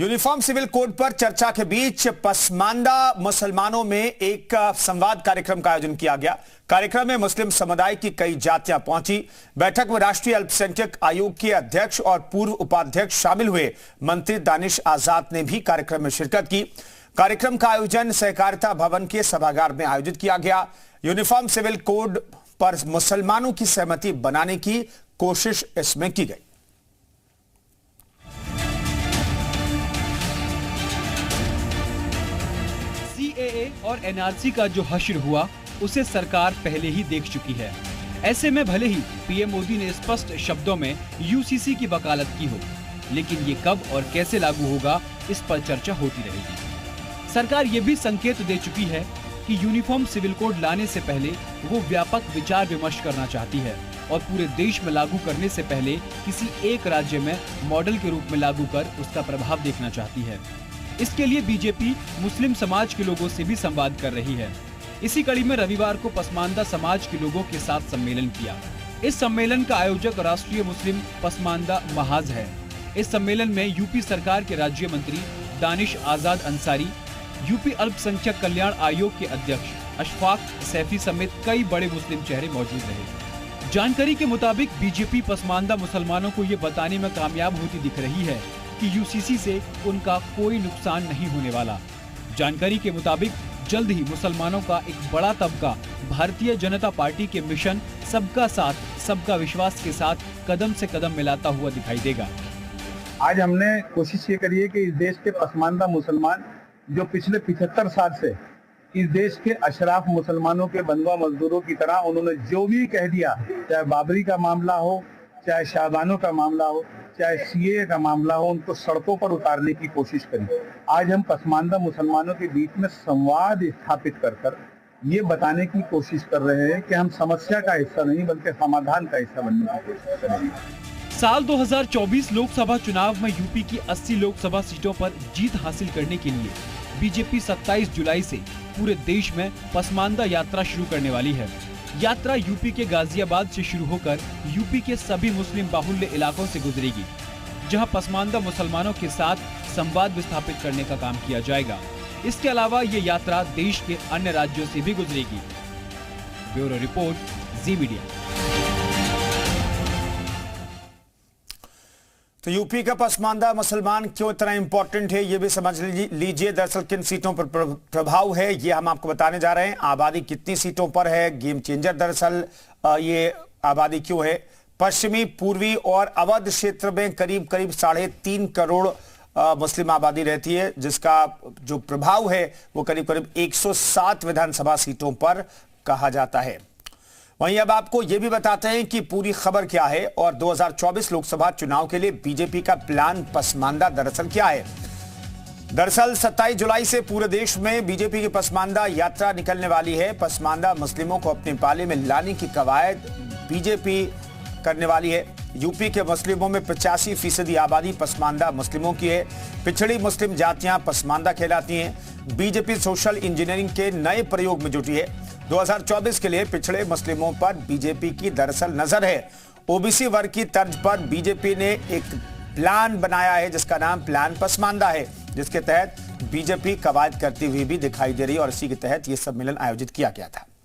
Uniform civil code पर चर्चा के बीच पसमानदा मुसलमानों में एक संवाद कार्यक्रम का आयोजन किया गया। कार्यक्रम में मुस्लिम समुदाय की कई जातियां पहुंची। बैठक में राष्ट्रीय अल्पसंख्यक आयोग के अध्यक्ष और पूर्व उपाध्यक्ष शामिल हुए। मंत्री दानिश आजाद ने भी कार्यक्रम में शिरकत की। कार्यक्रम का आयोजन सहकारिता भवन के सभागार में आयोजित किया गया। यूनिफॉर्म सिविल कोड पर मुसलमानों की सहमति बनाने की कोशिश इसमें की गई। सीएए और एनआरसी का जो हश्र हुआ उसे सरकार पहले ही देख चुकी है। ऐसे में भले ही पीएम मोदी ने स्पष्ट शब्दों में यूसीसी की वकालत की हो, लेकिन ये कब और कैसे लागू होगा इस पर चर्चा होती रहेगी। सरकार ये भी संकेत दे चुकी है कि यूनिफॉर्म सिविल कोड लाने से पहले वो व्यापक विचार विमर्श करना चाहती है और पूरे देश में लागू करने से पहले किसी एक राज्य में मॉडल के रूप में लागू कर उसका प्रभाव देखना चाहती है। इसके लिए बीजेपी मुस्लिम समाज के लोगों से भी संवाद कर रही है। इसी कड़ी में रविवार को पसमानदा समाज के लोगों के साथ सम्मेलन किया। इस सम्मेलन का आयोजक राष्ट्रीय मुस्लिम पसमानदा महाज है। इस सम्मेलन में यूपी सरकार के राज्य मंत्री दानिश आजाद अंसारी, यूपी अल्पसंख्यक कल्याण आयोग के अध्यक्ष अशफाक सैफी समेत कई बड़े मुस्लिम चेहरे मौजूद रहे। जानकारी के मुताबिक बीजेपी पसमानदा मुसलमानों को ये बताने में कामयाब होती दिख रही है कि यूसीसी से उनका कोई नुकसान नहीं होने वाला। जानकारी के मुताबिक जल्द ही मुसलमानों का एक बड़ा तबका भारतीय जनता पार्टी के मिशन सबका साथ सबका विश्वास के साथ कदम से कदम मिलाता हुआ दिखाई देगा। आज हमने कोशिश ये करी है कि इस देश के पसमानदा मुसलमान जो पिछले 75 साल से इस देश के अशराफ मुसलमानों के बंधुआ मजदूरों की तरह उन्होंने जो भी कह दिया, चाहे बाबरी का मामला हो, चाहे शाहबानों का मामला हो, चाहे सीएए का मामला हो, उनको सड़कों पर उतारने की कोशिश करी। आज हम पसमानदा मुसलमानों के बीच में संवाद स्थापित कर ये बताने की कोशिश कर रहे हैं कि हम समस्या का हिस्सा नहीं बल्कि समाधान का हिस्सा बनने की कोशिश करेंगे। साल 2024 लोकसभा चुनाव में यूपी की 80 लोकसभा सीटों पर जीत हासिल करने के लिए बीजेपी 27 जुलाई से पूरे देश में पसमानदा यात्रा शुरू करने वाली है। यात्रा यूपी के गाजियाबाद से शुरू होकर यूपी के सभी मुस्लिम बाहुल्य इलाकों से गुजरेगी, जहां पसमानदा मुसलमानों के साथ संवाद विस्थापित करने का काम किया जाएगा। इसके अलावा ये यात्रा देश के अन्य राज्यों से भी गुजरेगी। ब्यूरो रिपोर्ट, जी मीडिया। तो यूपी का पसमानदा मुसलमान क्यों इतना इंपॉर्टेंट है, ये भी समझ लीजिए। दरअसल किन सीटों पर प्रभाव है, ये हम आपको बताने जा रहे हैं। आबादी कितनी सीटों पर है, गेम चेंजर दरअसल ये आबादी क्यों है। पश्चिमी, पूर्वी और अवध क्षेत्र में करीब 3.5 करोड़ मुस्लिम आबादी रहती है, जिसका जो प्रभाव है वो करीब 107 विधानसभा सीटों पर कहा जाता है। वहीं अब आपको यह भी बताते हैं कि पूरी खबर क्या है और 2024 लोकसभा चुनाव के लिए बीजेपी का प्लान पसमानदा दरअसल क्या है। दरअसल 27 जुलाई से पूरे देश में बीजेपी की पसमानदा यात्रा निकलने वाली है। पसमानदा मुस्लिमों को अपने पाले में लाने की कवायद बीजेपी करने वाली है। यूपी के मुस्लिमों में 85% आबादी पसमानदा मुस्लिमों की है। पिछड़ी मुस्लिम जातियां पसमानदा कहलाती हैं। बीजेपी सोशल इंजीनियरिंग के नए प्रयोग में जुटी है। 2024 के लिए पिछड़े मुस्लिमों पर बीजेपी की दरअसल नजर है। ओबीसी वर्ग की तर्ज पर बीजेपी ने एक प्लान बनाया है जिसका नाम प्लान पसमानदा है, जिसके तहत बीजेपी कवायद करती हुई भी दिखाई दे रही है और इसी के तहत यह सम्मेलन आयोजित किया गया था।